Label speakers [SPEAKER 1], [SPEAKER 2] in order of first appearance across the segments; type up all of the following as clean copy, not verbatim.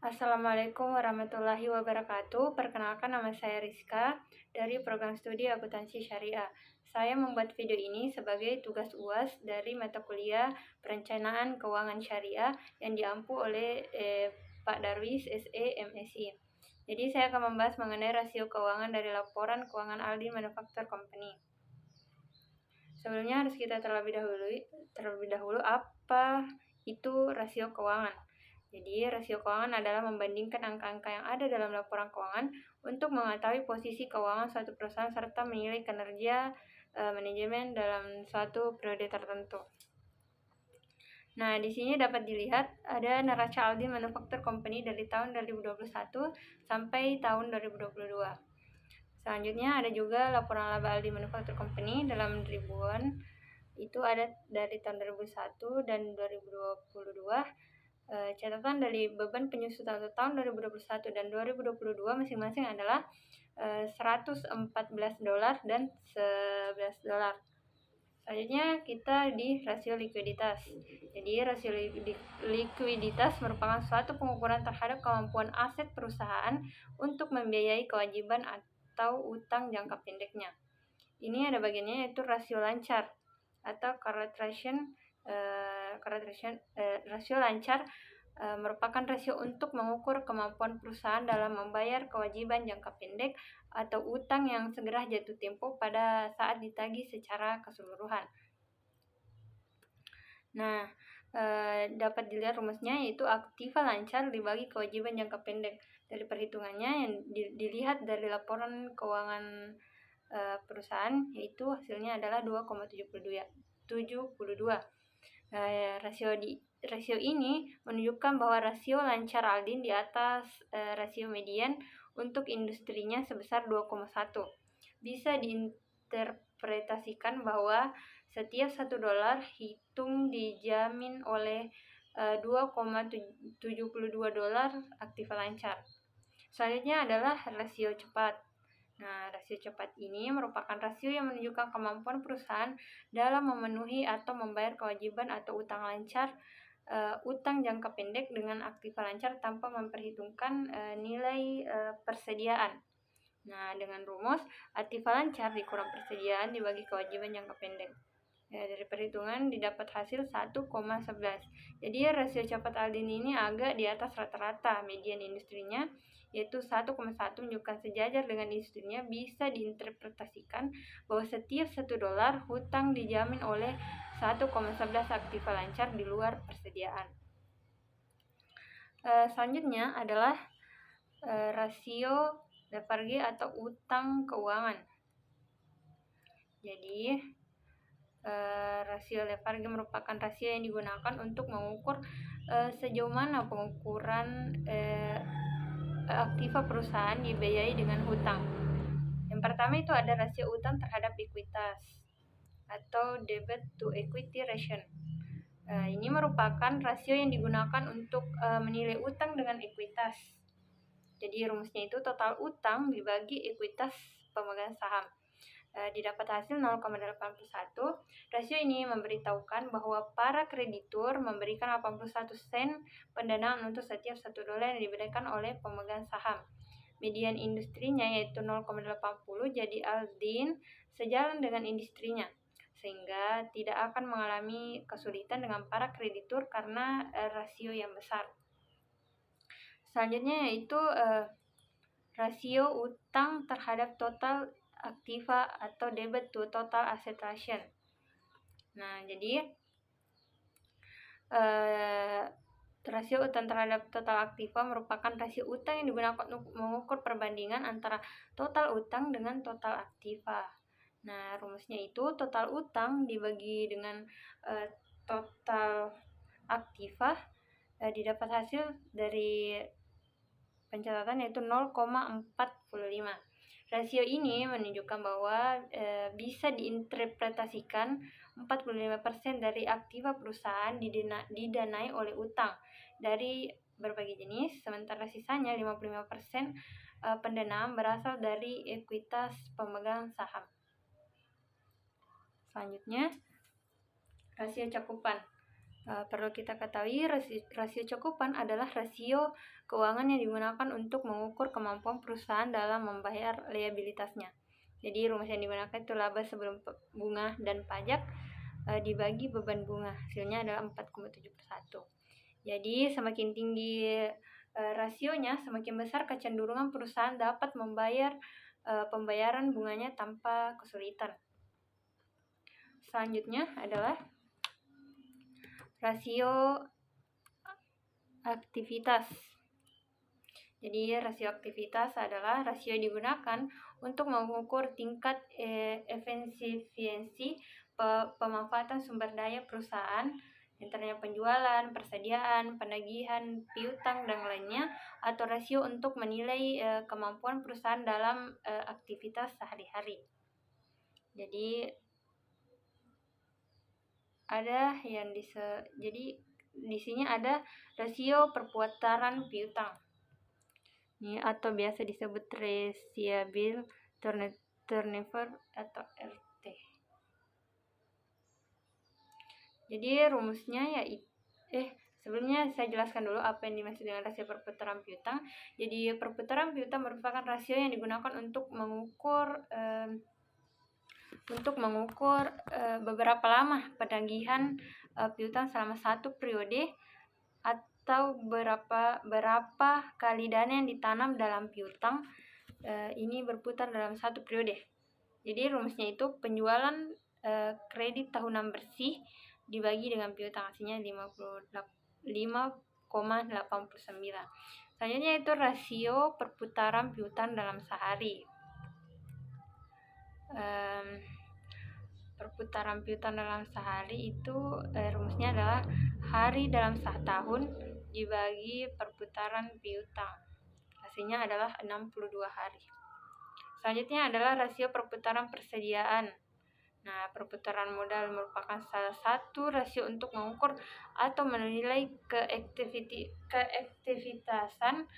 [SPEAKER 1] Assalamualaikum warahmatullahi wabarakatuh. Perkenalkan, nama saya Rizka dari program studi akuntansi syariah. Saya membuat video ini sebagai tugas UAS dari mata kuliah perencanaan keuangan syariah yang diampu oleh Pak Darwis SE MSI. Jadi saya akan membahas mengenai rasio keuangan dari laporan keuangan Aldin Manufacture Company. Sebelumnya harus kita terlebih dahulu apa itu rasio keuangan. Jadi, rasio keuangan adalah membandingkan angka-angka yang ada dalam laporan keuangan untuk mengetahui posisi keuangan suatu perusahaan serta menilai kinerja manajemen dalam suatu periode tertentu. Nah, di sini dapat dilihat ada neraca Aldin Manufacture Company dari tahun 2021 sampai tahun 2022. Selanjutnya ada juga laporan laba Aldin Manufacture Company dalam ribuan. Itu ada dari tahun 2001 dan 2022. Catatan dari beban penyusutan untuk tahun 2021 dan 2022 masing-masing adalah $114 dan $11. Selanjutnya kita di rasio likuiditas. Jadi rasio likuiditas merupakan suatu pengukuran terhadap kemampuan aset perusahaan untuk membiayai kewajiban atau utang jangka pendeknya. Ini ada bagiannya yaitu rasio lancar atau current rasio lancar merupakan rasio untuk mengukur kemampuan perusahaan dalam membayar kewajiban jangka pendek atau utang yang segera jatuh tempo pada saat ditagih secara keseluruhan. Nah, dapat dilihat rumusnya yaitu aktiva lancar dibagi kewajiban jangka pendek. Dari perhitungannya yang dilihat dari laporan keuangan perusahaan, yaitu hasilnya adalah 2,72. Rasio ini menunjukkan bahwa rasio lancar Aldin di atas rasio median untuk industrinya sebesar 2,1. Bisa diinterpretasikan bahwa setiap $1 hitung dijamin oleh $2,72 aktiva lancar. Selanjutnya adalah rasio cepat. Nah, rasio cepat ini merupakan rasio yang menunjukkan kemampuan perusahaan dalam memenuhi atau membayar kewajiban atau utang lancar, utang jangka pendek dengan aktiva lancar tanpa memperhitungkan nilai persediaan. Nah, dengan rumus aktiva lancar dikurang persediaan dibagi kewajiban jangka pendek. Ya, dari perhitungan didapat hasil 1,11. Jadi rasio cepat Aldin ini agak di atas rata-rata median industrinya, yaitu 1,1 menunjukkan sejajar dengan industrinya. Bisa diinterpretasikan bahwa setiap $1 hutang dijamin oleh 1,11 aktiva lancar di luar persediaan. Selanjutnya adalah rasio leverage atau utang keuangan. Jadi rasio leverage merupakan rasio yang digunakan untuk mengukur sejauh mana pengukuran aktiva perusahaan dibiayai dengan hutang. Yang pertama itu ada rasio utang terhadap ekuitas atau debt to equity ratio. Ini merupakan rasio yang digunakan untuk menilai utang dengan ekuitas. Jadi rumusnya itu total utang dibagi ekuitas pemegang saham. Didapat hasil 0,81. Rasio ini memberitahukan bahwa para kreditur memberikan 81 sen pendanaan untuk setiap $1 yang diberikan oleh pemegang saham. Median industrinya yaitu 0,80, jadi Aldin sejalan dengan industrinya, sehingga tidak akan mengalami kesulitan dengan para kreditur karena rasio yang besar. Selanjutnya yaitu rasio utang terhadap total aktiva atau debit to total asset ratio. Nah, jadi rasio utang terhadap total aktiva merupakan rasio utang yang digunakan untuk mengukur perbandingan antara total utang dengan total aktiva. Nah, rumusnya itu total utang dibagi dengan total aktiva, didapat hasil dari pencatatan yaitu 0,45. Rasio ini menunjukkan bahwa bisa diinterpretasikan 45% dari aktiva perusahaan didanai oleh utang dari berbagai jenis, sementara sisanya 55% pendanaan berasal dari ekuitas pemegang saham. Selanjutnya, rasio cakupan. Perlu kita ketahui rasio cakupan adalah rasio keuangan yang digunakan untuk mengukur kemampuan perusahaan dalam membayar liabilitasnya. Jadi rumus yang digunakan itu laba sebelum bunga dan pajak dibagi beban bunga, hasilnya adalah 4,71. Jadi semakin tinggi rasionya, semakin besar kecenderungan perusahaan dapat membayar pembayaran bunganya tanpa kesulitan. Selanjutnya adalah rasio aktivitas. Jadi rasio aktivitas adalah rasio yang digunakan untuk mengukur tingkat efisiensi pemanfaatan sumber daya perusahaan, antaranya penjualan, persediaan, penagihan, piutang, dan lainnya, atau rasio untuk menilai kemampuan perusahaan dalam aktivitas sehari-hari. Jadi ada yang jadi di sini ada rasio perputaran piutang. Ini atau biasa disebut resiable turnover atau RT. Jadi rumusnya sebelumnya saya jelaskan dulu apa yang dimaksud dengan rasio perputaran piutang. Jadi perputaran piutang merupakan rasio yang digunakan untuk mengukur beberapa lama penagihan piutang selama satu periode atau berapa kali dana yang ditanam dalam piutang ini berputar dalam satu periode. Jadi rumusnya itu penjualan kredit tahunan bersih dibagi dengan piutang, hasilnya 5,89. Selanjutnya itu rasio perputaran piutang dalam sehari. Perputaran piutang dalam sehari itu rumusnya adalah hari dalam setahun dibagi perputaran piutang, hasilnya adalah 62 hari. Selanjutnya adalah rasio perputaran persediaan. Nah, perputaran modal merupakan salah satu rasio untuk mengukur atau menilai keefektivitasan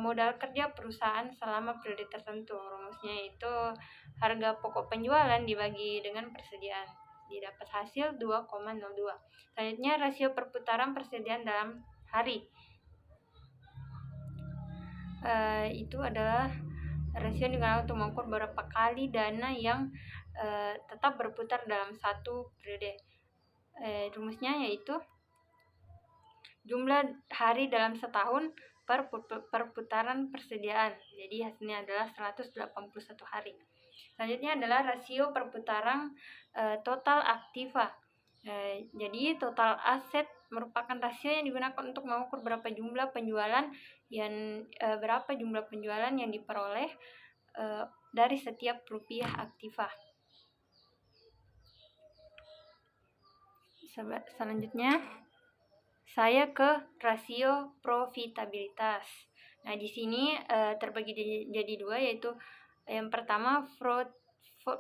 [SPEAKER 1] modal kerja perusahaan selama periode tertentu. Rumusnya itu harga pokok penjualan dibagi dengan persediaan, didapat hasil 2,02. Selanjutnya rasio perputaran persediaan dalam hari. Itu adalah rasio yang digunakan untuk mengukur berapa kali dana yang tetap berputar dalam satu periode. Rumusnya yaitu jumlah hari dalam setahun per perputaran persediaan. Jadi hasilnya adalah 181 hari. Selanjutnya adalah rasio perputaran total aktiva. Jadi total aset merupakan rasio yang digunakan untuk mengukur berapa jumlah penjualan yang diperoleh dari setiap rupiah aktiva. Selanjutnya saya ke rasio profitabilitas. Nah, di sini terbagi jadi dua, yaitu yang pertama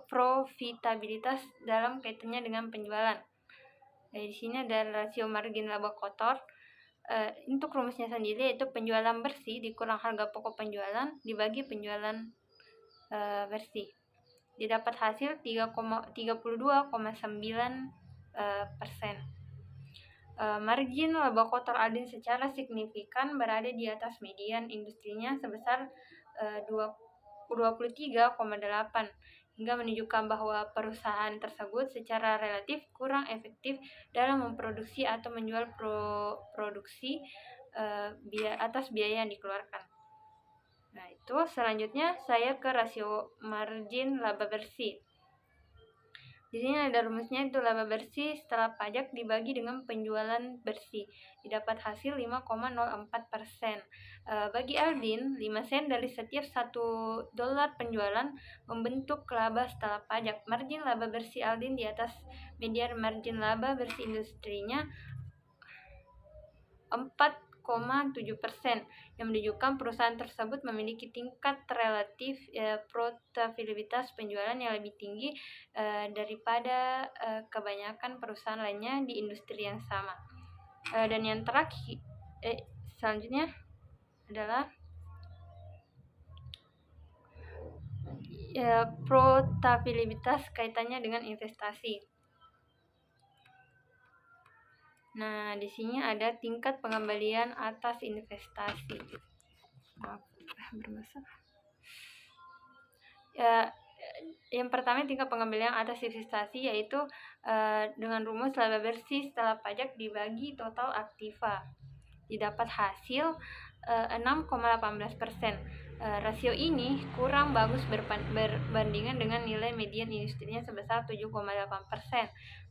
[SPEAKER 1] profitabilitas dalam kaitannya dengan penjualan. Nah, di sini ada rasio margin laba kotor. Untuk rumusnya sendiri yaitu penjualan bersih dikurang harga pokok penjualan dibagi penjualan bersih. Didapat hasil 32,9%. Margin laba kotor Aldin secara signifikan berada di atas median industrinya sebesar 23,8, hingga menunjukkan bahwa perusahaan tersebut secara relatif kurang efektif dalam memproduksi atau menjual produksi atas biaya yang dikeluarkan. Nah, itu selanjutnya saya ke rasio margin laba bersih. Di sini ada rumusnya, itu laba bersih setelah pajak dibagi dengan penjualan bersih, didapat hasil 5,04%. Bagi Aldin, 5 sen dari setiap $1 penjualan membentuk laba setelah pajak. Margin laba bersih Aldin di atas median margin laba bersih industrinya 4,7%, yang menunjukkan perusahaan tersebut memiliki tingkat relatif profitabilitas penjualan yang lebih tinggi daripada kebanyakan perusahaan lainnya di industri yang sama. Dan yang terakhir selanjutnya adalah profitabilitas kaitannya dengan investasi. Nah, di sini ada tingkat pengembalian atas investasi. Maaf, bermasalah. Yang pertama, tingkat pengembalian atas investasi, yaitu dengan rumus laba bersih setelah pajak dibagi total aktiva, didapat hasil 6,18%. Rasio ini kurang bagus berbandingan dengan nilai median industrinya sebesar 7,8%.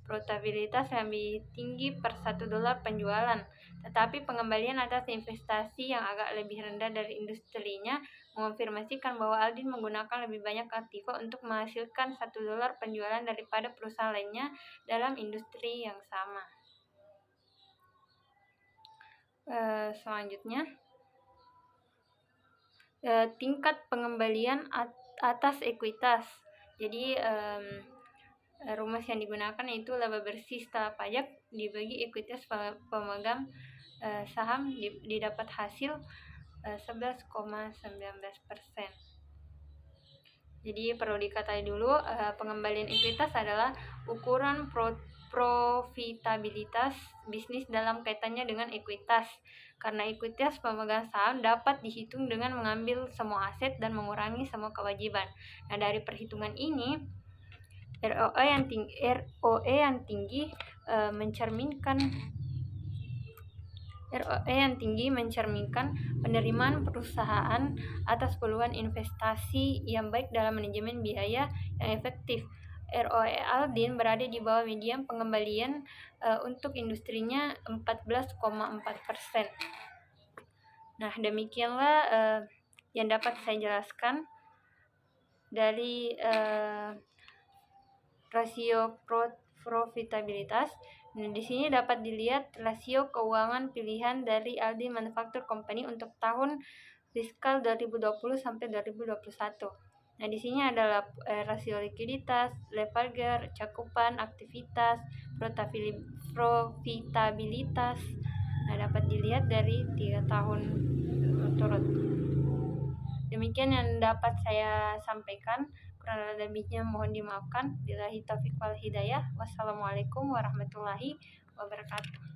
[SPEAKER 1] Profitabilitas lebih tinggi per $1 penjualan, tetapi pengembalian atas investasi yang agak lebih rendah dari industrinya mengonfirmasikan bahwa Aldin menggunakan lebih banyak aktiva untuk menghasilkan $1 penjualan daripada perusahaan lainnya dalam industri yang sama. Selanjutnya, tingkat pengembalian atas ekuitas. Jadi rumus yang digunakan yaitu laba bersih setelah pajak dibagi ekuitas pemegang saham, didapat hasil 11,19%. Jadi perlu diketahui dulu, pengembalian ekuitas adalah ukuran profitabilitas bisnis dalam kaitannya dengan ekuitas. Karena ekuitas pemegang saham dapat dihitung dengan mengambil semua aset dan mengurangi semua kewajiban. Nah, dari perhitungan ini ROE yang tinggi mencerminkan penerimaan perusahaan atas peluang investasi yang baik dalam manajemen biaya yang efektif. ROE Aldin berada di bawah median pengembalian untuk industrinya 14,4%. Nah, demikianlah yang dapat saya jelaskan dari rasio profitabilitas. Nah, di sini dapat dilihat rasio keuangan pilihan dari Aldin Manufacture Company untuk tahun fiskal 2020 sampai 2021. Nah, di sini adalah rasio likuiditas, leverage, cakupan aktivitas, profitabilitas. Nah, dapat dilihat dari 3 tahun turut. Demikian yang dapat saya sampaikan. Kurang lebihnya mohon dimaafkan. Billahi taufiq wal hidayah. Wassalamualaikum warahmatullahi wabarakatuh.